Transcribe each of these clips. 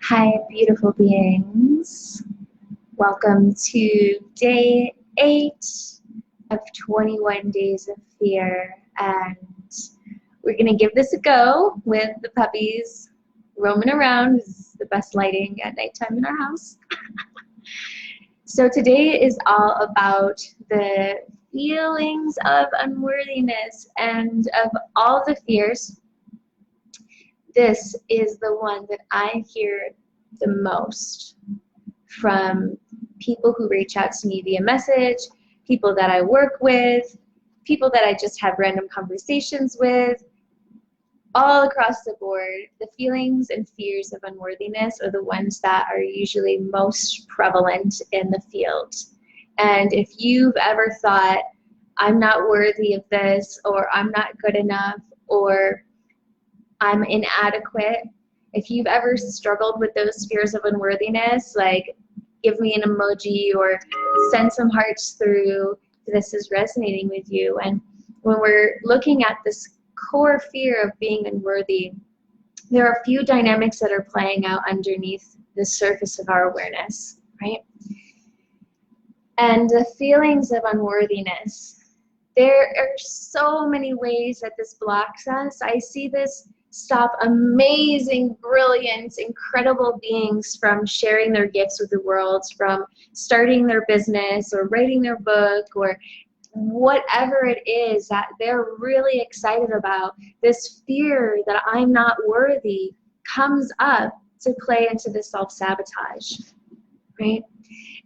Hi, beautiful beings. Welcome to day 8 of 21 Days of Fear. And we're going to give this a go with the puppies roaming around. This is the best lighting at nighttime in our house. So today is all about the feelings of unworthiness and of all the fears. This is the one that I hear the most from people who reach out to me via message, people that I work with, people that I just have random conversations with, all across the board. The feelings and fears of unworthiness are the ones that are usually most prevalent in the field. And if you've ever thought, I'm not worthy of this, or I'm not good enough, or I'm inadequate, if you've ever struggled with those fears of unworthiness, like give me an emoji or send some hearts through, this is resonating with you. And when we're looking at this core fear of being unworthy, there are a few dynamics that are playing out underneath the surface of our awareness, right? And the feelings of unworthiness, there are so many ways that this blocks us. I see this stop amazing, brilliant, incredible beings from sharing their gifts with the world, from starting their business or writing their book or whatever it is that they're really excited about. This fear that I'm not worthy comes up to play into the self-sabotage, right?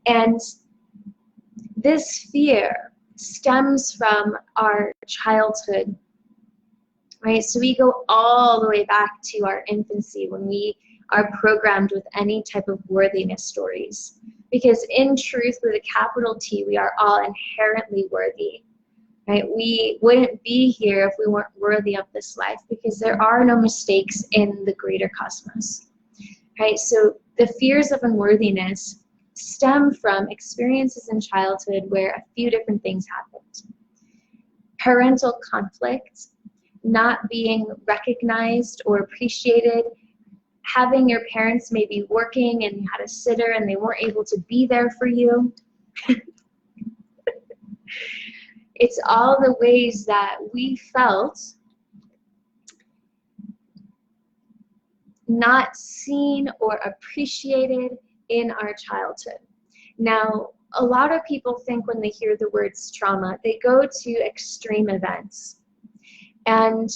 And this fear stems from our childhood, right? So we go all the way back to our infancy when we are programmed with any type of worthiness stories. Because in truth, with a capital T, we are all inherently worthy, right? We wouldn't be here if we weren't worthy of this life, because there are no mistakes in the greater cosmos, right? So the fears of unworthiness stem from experiences in childhood where a few different things happened. Parental conflict, not being recognized or appreciated, having your parents maybe working and you had a sitter and they weren't able to be there for you. It's all the ways that we felt not seen or appreciated in our childhood. Now, a lot of people think when they hear the words trauma, they go to extreme events. And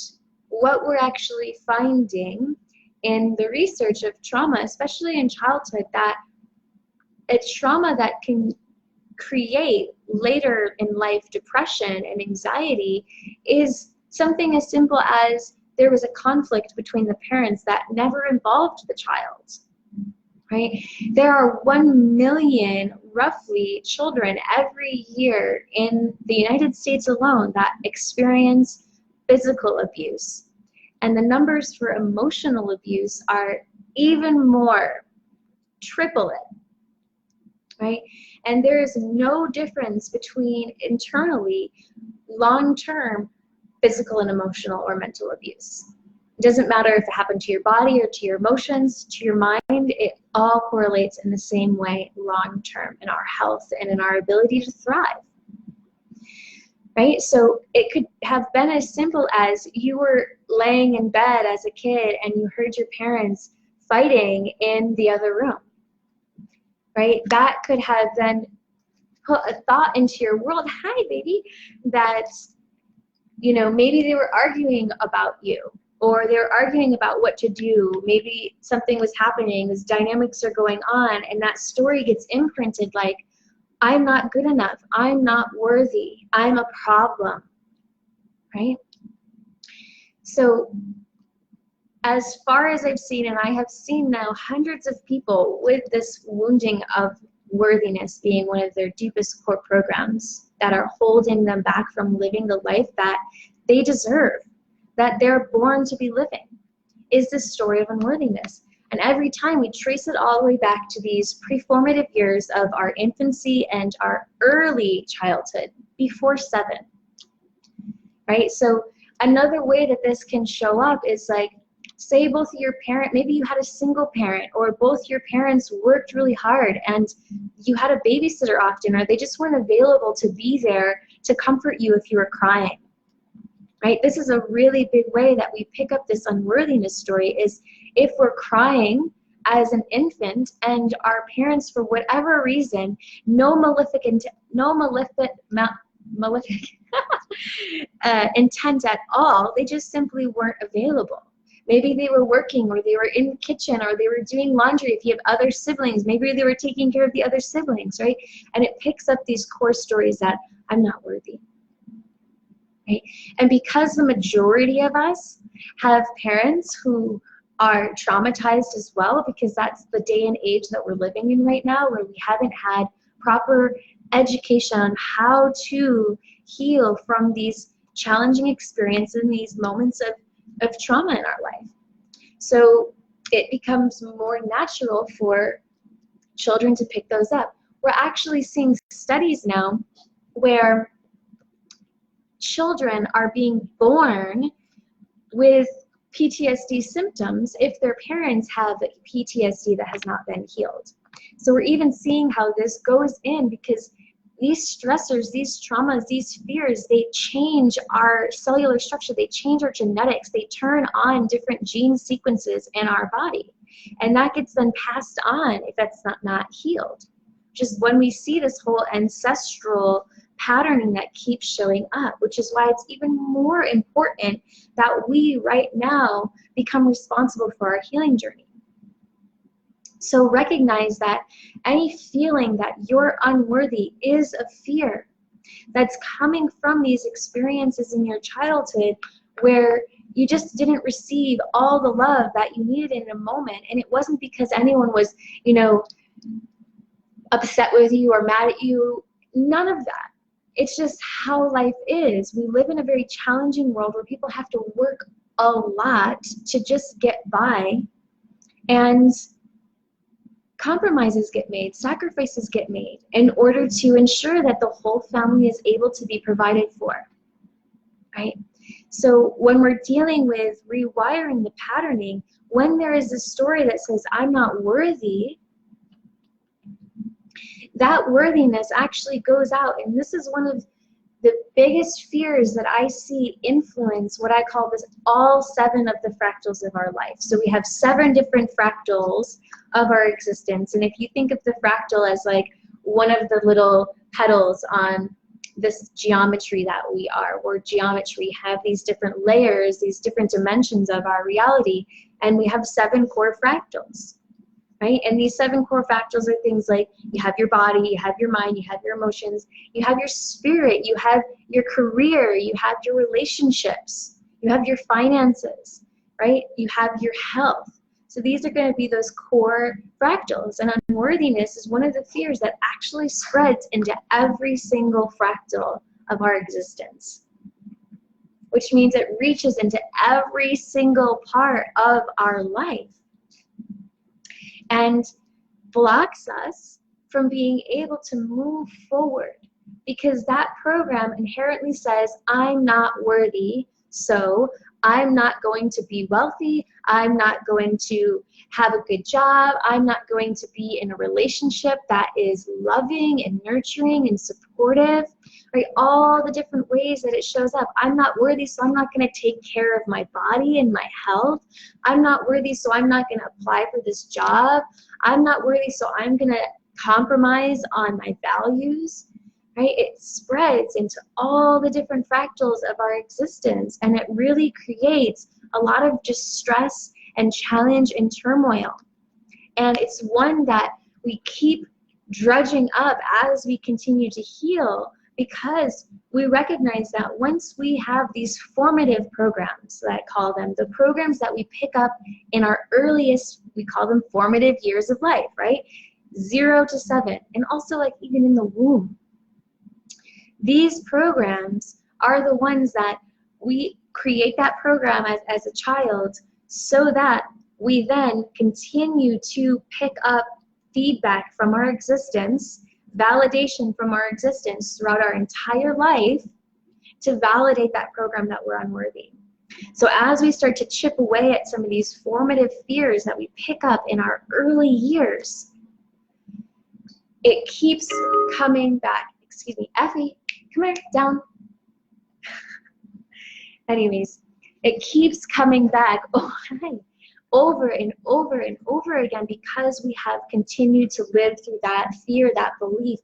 what we're actually finding in the research of trauma, especially in childhood, that a trauma that can create later in life depression and anxiety is something as simple as there was a conflict between the parents that never involved the child, right? There are 1 million, roughly, children every year in the United States alone that experience physical abuse. And the numbers for emotional abuse are even more, triple it, right? And there is no difference between internally, long-term physical and emotional or mental abuse. It doesn't matter if it happened to your body or to your emotions, to your mind, it all correlates in the same way long-term in our health and in our ability to thrive. Right? So it could have been as simple as you were laying in bed as a kid and you heard your parents fighting in the other room, right? That could have then put a thought into your world, hi baby, that, you know, maybe they were arguing about you, or they were arguing about what to do. Maybe something was happening, these dynamics are going on, and that story gets imprinted like, I'm not good enough, I'm not worthy, I'm a problem, right? So as far as I've seen, and I have seen now hundreds of people with this wounding of worthiness being one of their deepest core programs that are holding them back from living the life that they deserve, that they're born to be living, is this story of unworthiness. And every time we trace it all the way back to these preformative years of our infancy and our early childhood, before 7, right? So another way that this can show up is like say both of your parents, maybe you had a single parent, or both your parents worked really hard and you had a babysitter often, or they just weren't available to be there to comfort you if you were crying, right? This is a really big way that we pick up this unworthiness story, is if we're crying as an infant and our parents, for whatever reason, no malefic intent at all, they just simply weren't available. Maybe they were working, or they were in the kitchen, or they were doing laundry. If you have other siblings, maybe they were taking care of the other siblings, right? And it picks up these core stories that I'm not worthy, right? And because the majority of us have parents who are traumatized as well, because that's the day and age that we're living in right now, where we haven't had proper education on how to heal from these challenging experiences and these moments of trauma in our life. So it becomes more natural for children to pick those up. We're actually seeing studies now where children are being born with PTSD symptoms if their parents have PTSD that has not been healed. So we're even seeing how this goes in, because these stressors, these traumas, these fears, they change our cellular structure, they change our genetics, they turn on different gene sequences in our body. And that gets then passed on if that's not healed. Just when we see this whole ancestral patterning that keeps showing up, which is why it's even more important that we right now become responsible for our healing journey. So recognize that any feeling that you're unworthy is a fear that's coming from these experiences in your childhood where you just didn't receive all the love that you needed in a moment. And it wasn't because anyone was, upset with you or mad at you. None of that. It's just how life is. We live in a very challenging world where people have to work a lot to just get by, and compromises get made, sacrifices get made in order to ensure that the whole family is able to be provided for, right? So when we're dealing with rewiring the patterning, when there is a story that says, I'm not worthy, that worthiness actually goes out. And this is one of the biggest fears that I see influence what I call this all 7 of the fractals of our life. So we have 7 different fractals of our existence. And if you think of the fractal as like one of the little petals on this geometry that we are, or geometry, have these different layers, these different dimensions of our reality, and we have 7 core fractals. Right? And these 7 core fractals are things like you have your body, you have your mind, you have your emotions, you have your spirit, you have your career, you have your relationships, you have your finances, right? You have your health. So these are going to be those core fractals. And unworthiness is one of the fears that actually spreads into every single fractal of our existence, which means it reaches into every single part of our life and blocks us from being able to move forward, because that program inherently says, I'm not worthy, so I'm not going to be wealthy, I'm not going to have a good job, I'm not going to be in a relationship that is loving and nurturing and supportive, right? All the different ways that it shows up. I'm not worthy, so I'm not going to take care of my body and my health. I'm not worthy, so I'm not going to apply for this job. I'm not worthy, so I'm going to compromise on my values, right? It spreads into all the different fractals of our existence, and it really creates a lot of just stress and challenge and turmoil. And it's one that we keep drudging up as we continue to heal, because we recognize that once we have these formative programs, that I call them, the programs that we pick up in our earliest, we call them formative years of life, right? 0 to 7, and also like even in the womb. These programs are the ones that we create that program as a child, so that we then continue to pick up feedback from our existence, validation from our existence throughout our entire life, to validate that program that we're unworthy. So as we start to chip away at some of these formative fears that we pick up in our early years, it keeps coming back. Excuse me, Effie, come here, down. Anyways, it keeps coming back over and over and over again because we have continued to live through that fear, that belief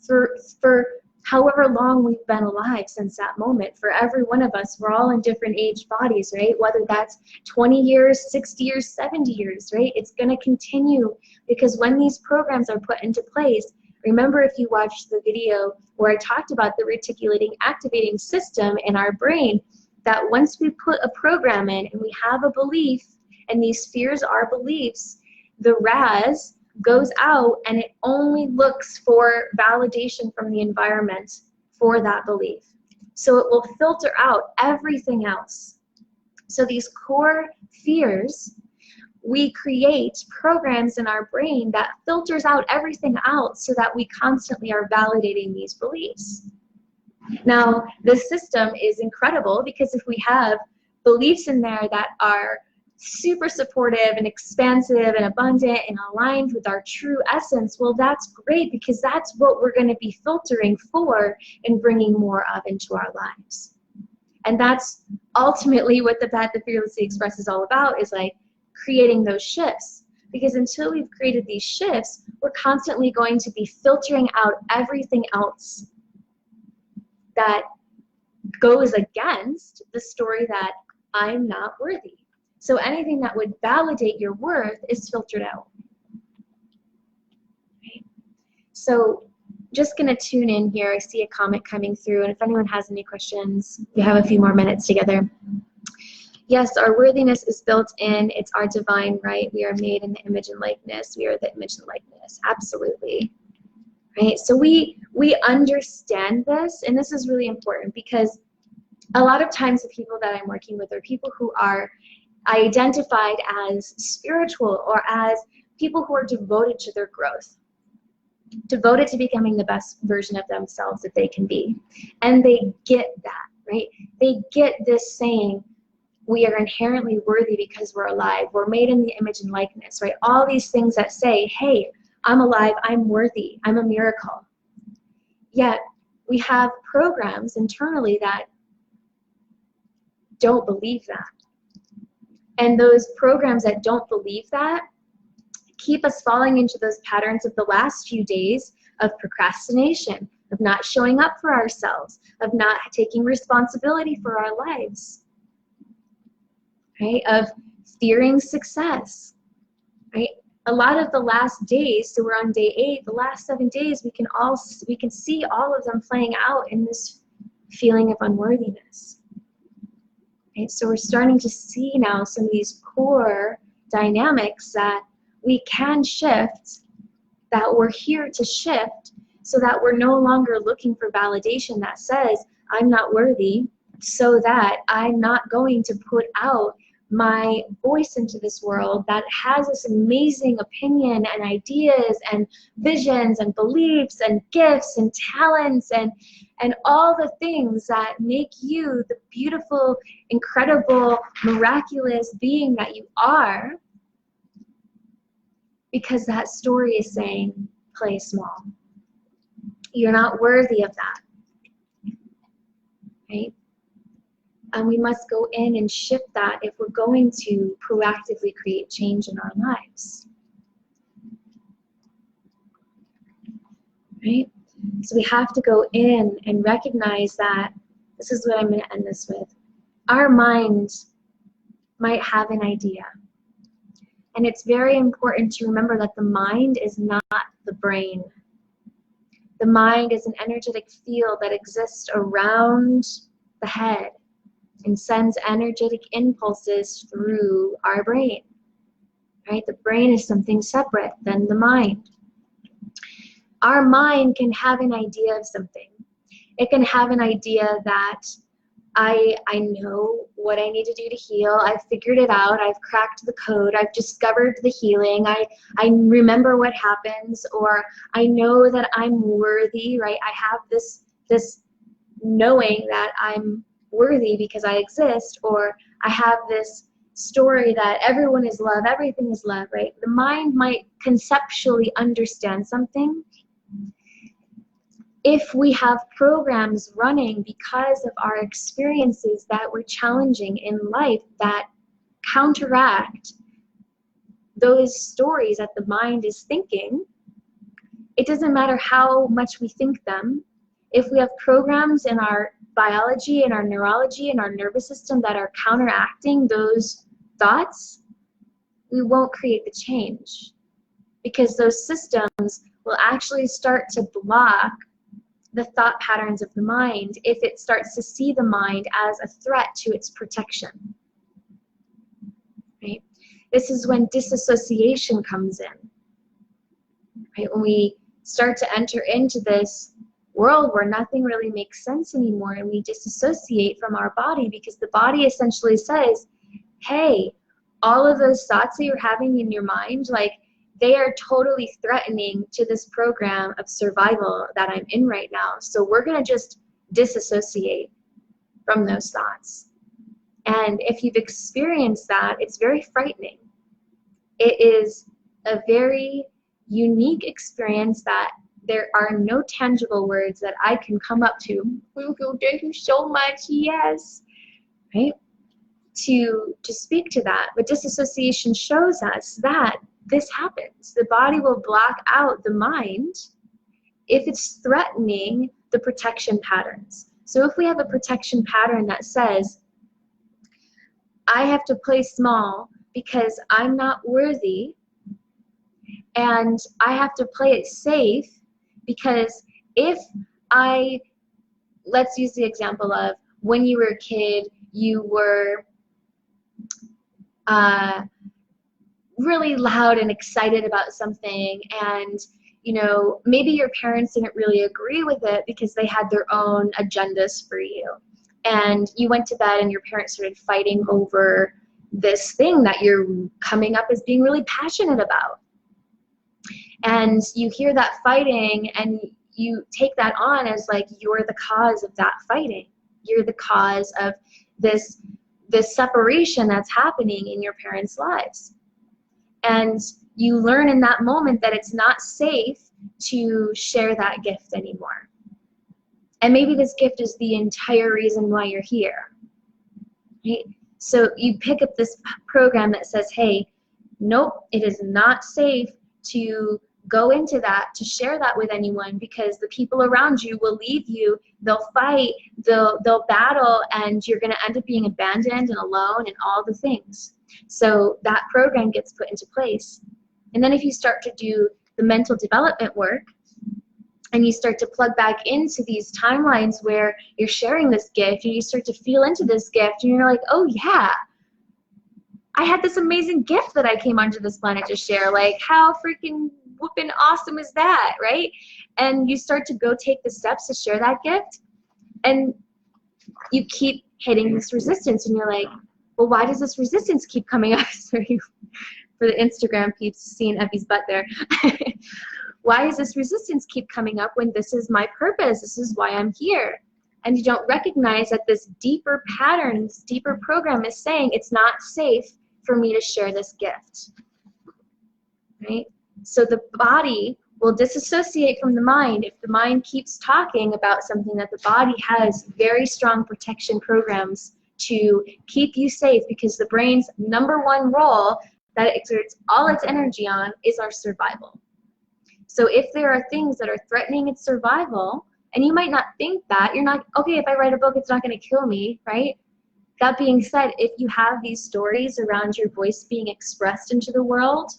for however long we've been alive since that moment. For every one of us, we're all in different age bodies, right? Whether that's 20 years, 60 years, 70 years, right? It's going to continue because when these programs are put into place, remember if you watched the video where I talked about the reticulating activating system in our brain, that once we put a program in and we have a belief, and these fears are beliefs, the RAS goes out and it only looks for validation from the environment for that belief. So it will filter out everything else. So these core fears, we create programs in our brain that filters out everything else so that we constantly are validating these beliefs. Now, this system is incredible because if we have beliefs in there that are super supportive and expansive and abundant and aligned with our true essence, well, that's great because that's what we're going to be filtering for and bringing more of into our lives. And that's ultimately what the Path to Fearlessly Express is all about, is like creating those shifts. Because until we've created these shifts, we're constantly going to be filtering out everything else that goes against the story that I'm not worthy. So anything that would validate your worth is filtered out. Right? So just going to tune in here. I see a comment coming through, and if anyone has any questions, we have a few more minutes together. Yes, our worthiness is built in. It's our divine right. We are made in the image and likeness. We are the image and likeness. Absolutely. Right? So we understand this, and this is really important because a lot of times the people that I'm working with are people who are identified as spiritual or as people who are devoted to their growth, devoted to becoming the best version of themselves that they can be. And they get that, right? They get this saying, we are inherently worthy because we're alive. We're made in the image and likeness, right? All these things that say, hey, I'm alive, I'm worthy, I'm a miracle. Yet we have programs internally that don't believe that. And those programs that don't believe that keep us falling into those patterns of the last few days of procrastination, of not showing up for ourselves, of not taking responsibility for our lives, right? Of fearing success, right? A lot of the last days, so we're on day 8, the last 7 days, we can see all of them playing out in this feeling of unworthiness. Right? So we're starting to see now some of these core dynamics that we can shift, that we're here to shift, so that we're no longer looking for validation that says, I'm not worthy, so that I'm not going to put out my voice into this world that has this amazing opinion and ideas and visions and beliefs and gifts and talents and all the things that make you the beautiful, incredible, miraculous being that you are, because that story is saying, play small. You're not worthy of that, right? And we must go in and shift that if we're going to proactively create change in our lives. Right? So we have to go in and recognize that, this is what I'm going to end this with. Our mind might have an idea. And it's very important to remember that the mind is not the brain. The mind is an energetic field that exists around the head and sends energetic impulses through our brain, right? The brain is something separate than the mind. Our mind can have an idea of something. It can have an idea that I know what I need to do to heal. I've figured it out. I've cracked the code. I've discovered the healing. I remember what happens, or I know that I'm worthy, right? I have this knowing that I'm worthy because I exist, or I have this story that everyone is love, everything is love, right? The mind might conceptually understand something. If we have programs running because of our experiences that were challenging in life that counteract those stories that the mind is thinking, it doesn't matter how much we think them. If we have programs in our biology and our neurology and our nervous system that are counteracting those thoughts, we won't create the change, because those systems will actually start to block the thought patterns of the mind if it starts to see the mind as a threat to its protection. Right? This is when disassociation comes in. Right? When we start to enter into this world where nothing really makes sense anymore, and we disassociate from our body, because the body essentially says, hey, all of those thoughts that you're having in your mind, like, they are totally threatening to this program of survival that I'm in right now. So we're going to just disassociate from those thoughts. And if you've experienced that, it's very frightening. It is a very unique experience that there are no tangible words that I can come up to. Thank you so much. Yes. Right? To speak to that. But disassociation shows us that this happens. The body will block out the mind if it's threatening the protection patterns. So if we have a protection pattern that says, I have to play small because I'm not worthy, and I have to play it safe because if let's use the example of when you were a kid, you were really loud and excited about something, and maybe your parents didn't really agree with it because they had their own agendas for you, and you went to bed and your parents started fighting over this thing that you're coming up as being really passionate about, and you hear that fighting and you take that on as like you're the cause of that fighting. You're the cause of this separation that's happening in your parents' lives. And you learn in that moment that it's not safe to share that gift anymore. And maybe this gift is the entire reason why you're here. Right? So you pick up this program that says, hey, nope, it is not safe to go into that, to share that with anyone, because the people around you will leave you, they'll fight, they'll battle, and you're going to end up being abandoned and alone and all the things. So that program gets put into place. And then if you start to do the mental development work and you start to plug back into these timelines where you're sharing this gift and you start to feel into this gift and you're like, oh yeah, I had this amazing gift that I came onto this planet to share. Like, how freaking whooping awesome is that, right? And you start to go take the steps to share that gift, and you keep hitting this resistance, and you're like, well, why does this resistance keep coming up? Sorry for the Instagram peeps seeing Effie's butt there. Why does this resistance keep coming up when this is my purpose? This is why I'm here. And you don't recognize that this deeper pattern, this deeper program is saying it's not safe for me to share this gift. Right? So the body will disassociate from the mind if the mind keeps talking about something that the body has very strong protection programs to keep you safe, because the brain's #1 role that it exerts all its energy on is our survival. So if there are things that are threatening its survival, and you might not think that, you're not, okay, if I write a book, it's not going to kill me, right? That being said, if you have these stories around your voice being expressed into the world,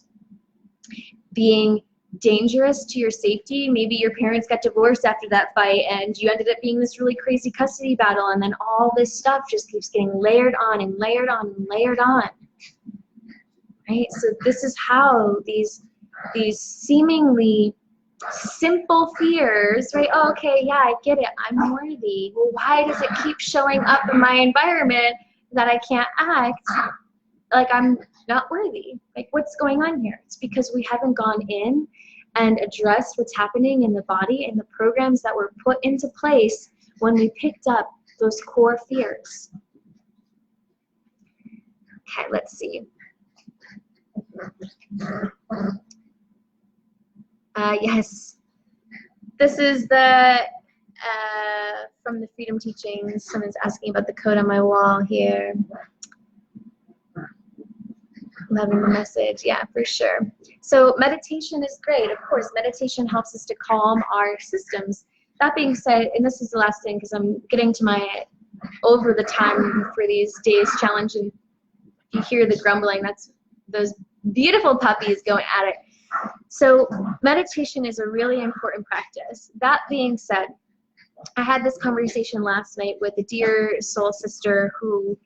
being dangerous to your safety, maybe your parents got divorced after that fight and you ended up being this really crazy custody battle, and then all this stuff just keeps getting layered on and layered on and layered on. Right? So this is how these seemingly simple fears, right? Oh, okay, yeah, I get it. I'm worthy. Well, why does it keep showing up in my environment that I can't act like I'm not worthy? Like, what's going on here? It's because we haven't gone in and addressed what's happening in the body and the programs that were put into place when we picked up those core fears. Okay, let's see. Yes, this is the from the Freedom Teachings. Someone's asking about the code on my wall here. Loving the message, yeah, for sure. So meditation is great. Of course, meditation helps us to calm our systems. That being said, and this is the last thing because I'm getting to my over the time for these days challenge, and you hear the grumbling, that's those beautiful puppies going at it. So meditation is a really important practice. That being said, I had this conversation last night with a dear soul sister who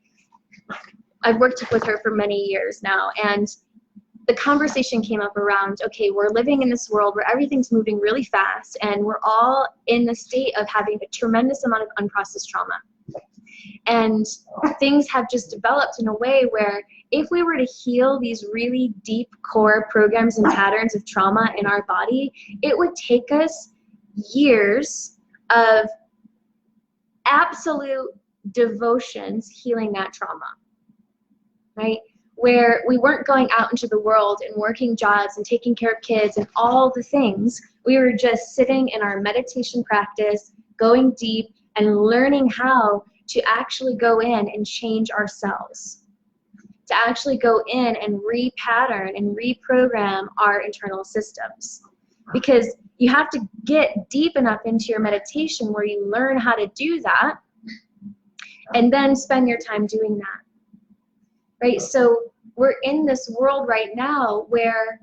I've worked with her for many years now, and the conversation came up around, okay, we're living in this world where everything's moving really fast, and we're all in the state of having a tremendous amount of unprocessed trauma. And things have just developed in a way where if we were to heal these really deep core programs and patterns of trauma in our body, it would take us years of absolute devotions healing that trauma, right? Where we weren't going out into the world and working jobs and taking care of kids and all the things. We were just sitting in our meditation practice, going deep and learning how to actually go in and change ourselves, to actually go in and repattern and reprogram our internal systems. Because you have to get deep enough into your meditation where you learn how to do that and then spend your time doing that, right? So we're in this world right now where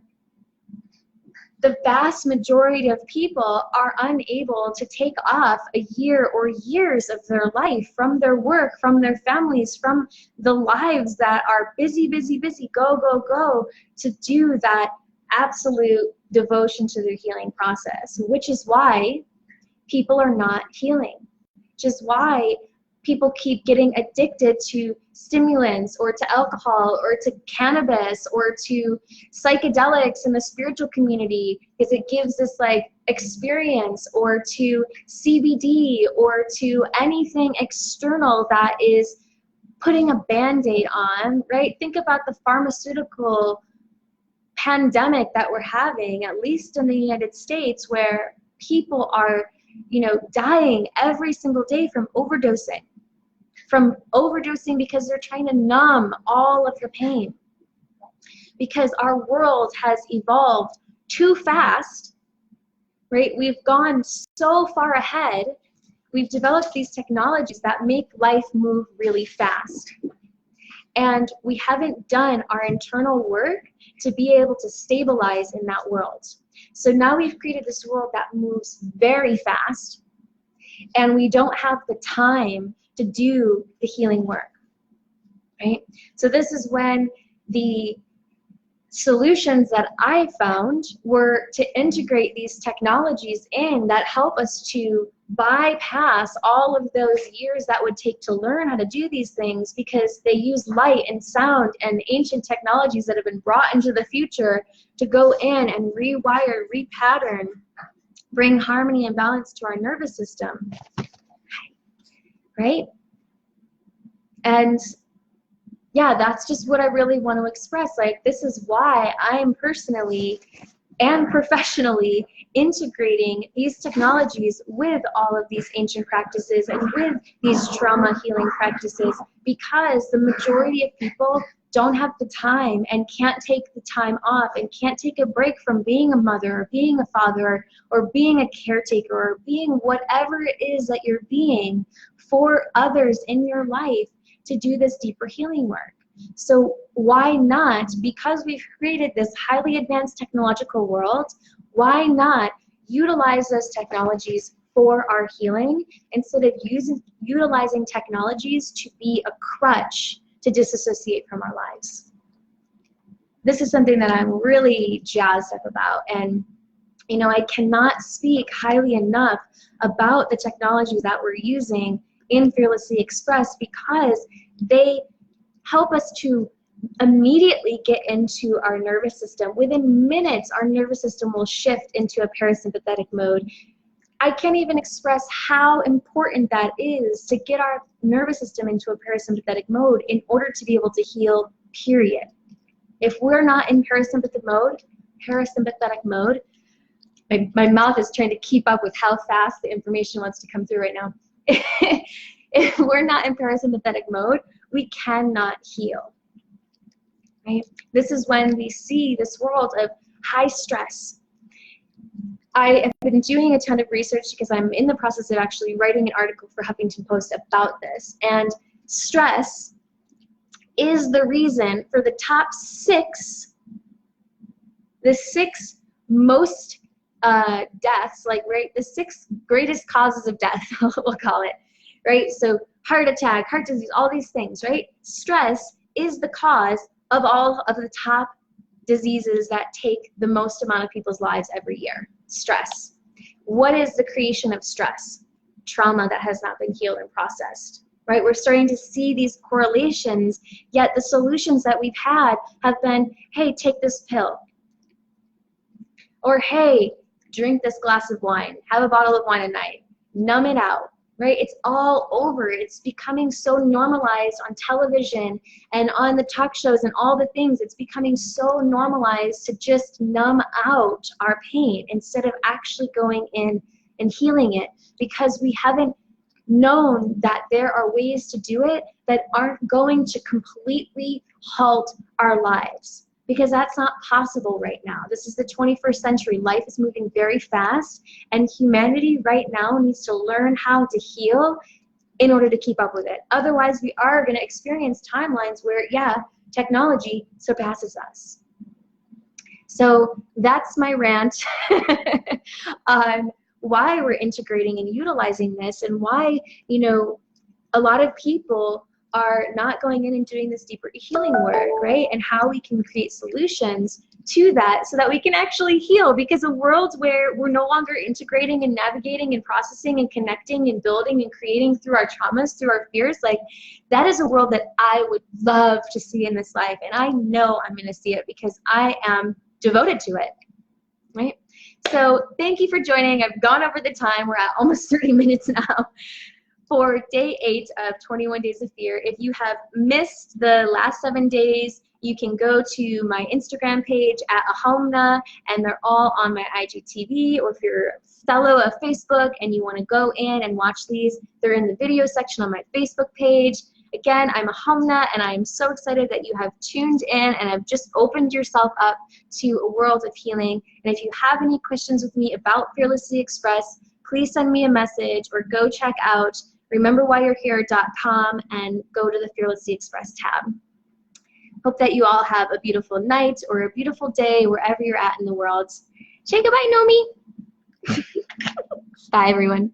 the vast majority of people are unable to take off a year or years of their life from their work, from their families, from the lives that are busy, busy, busy, go, go, go, to do that absolute devotion to their healing process, which is why people are not healing, which is why people keep getting addicted to stimulants or to alcohol or to cannabis or to psychedelics in the spiritual community because it gives this like experience, or to CBD, or to anything external that is putting a band-aid on, right? Think about the pharmaceutical pandemic that we're having, at least in the United States, where people are, dying every single day from overdosing because they're trying to numb all of the pain. Because our world has evolved too fast, right? We've gone so far ahead. We've developed these technologies that make life move really fast. And we haven't done our internal work to be able to stabilize in that world. So now we've created this world that moves very fast, and we don't have the time to do the healing work, right? So this is when the solutions that I found were to integrate these technologies in that help us to bypass all of those years that would take to learn how to do these things, because they use light and sound and ancient technologies that have been brought into the future to go in and rewire, repattern, bring harmony and balance to our nervous system, right? And yeah, that's just what I really want to express. Like, this is why I am personally and professionally integrating these technologies with all of these ancient practices and with these trauma healing practices, because the majority of people don't have the time and can't take the time off and can't take a break from being a mother or being a father or being a caretaker or being whatever it is that you're being for others in your life to do this deeper healing work. So why not, because we've created this highly advanced technological world, why not utilize those technologies for our healing instead of utilizing technologies to be a crutch to disassociate from our lives? This is something that I'm really jazzed up about, and I cannot speak highly enough about the technologies that we're using in Fearlessly Expressed, because they help us to immediately get into our nervous system. Within minutes, our nervous system will shift into a parasympathetic mode. I can't even express how important that is to get our nervous system into a parasympathetic mode in order to be able to heal period. If we're not in parasympathetic mode, my mouth is trying to keep up with how fast the information wants to come through right now. If we're not in parasympathetic mode, we cannot heal, right? This is when we see this world of high stress. I have been doing a ton of research because I'm in the process of actually writing an article for Huffington Post about this. And stress is the reason for the top six most deaths, like, right, the 6 greatest causes of death, we'll call it, right? So heart attack, heart disease, all these things, right? Stress is the cause of all of the top diseases that take the most amount of people's lives every year. Stress. What is the creation of stress? Trauma that has not been healed and processed, right? We're starting to see these correlations, yet the solutions that we've had have been, hey, take this pill. Or, hey, drink this glass of wine, have a bottle of wine a night, numb it out, right? It's all over. It's becoming so normalized on television and on the talk shows and all the things. It's becoming so normalized to just numb out our pain instead of actually going in and healing it, because we haven't known that there are ways to do it that aren't going to completely halt our lives. Because that's not possible right now. This is the 21st century. Life is moving very fast, and humanity right now needs to learn how to heal in order to keep up with it. Otherwise, we are going to experience timelines where, yeah, technology surpasses us. So that's my rant on why we're integrating and utilizing this, and why, you know, a lot of people are not going in and doing this deeper healing work, right? And how we can create solutions to that so that we can actually heal, because a world where we're no longer integrating and navigating and processing and connecting and building and creating through our traumas, through our fears, like, that is a world that I would love to see in this life. And I know I'm going to see it because I am devoted to it, right? So thank you for joining. I've gone over the time. We're at almost 30 minutes now. For day 8 of 21 Days of Fear. If you have missed the last 7 days, you can go to my Instagram page at Ahomna, and they're all on my IGTV. Or if you're a fellow of Facebook and you want to go in and watch these, they're in the video section on my Facebook page. Again, I'm Ahomna, and I'm so excited that you have tuned in and have just opened yourself up to a world of healing. And if you have any questions with me about Fearlessly Express, please send me a message or go check out rememberwhyyourhere.com and go to the Fearlessly Express tab. Hope that you all have a beautiful night or a beautiful day wherever you're at in the world. Say goodbye, Nomi. Bye, everyone.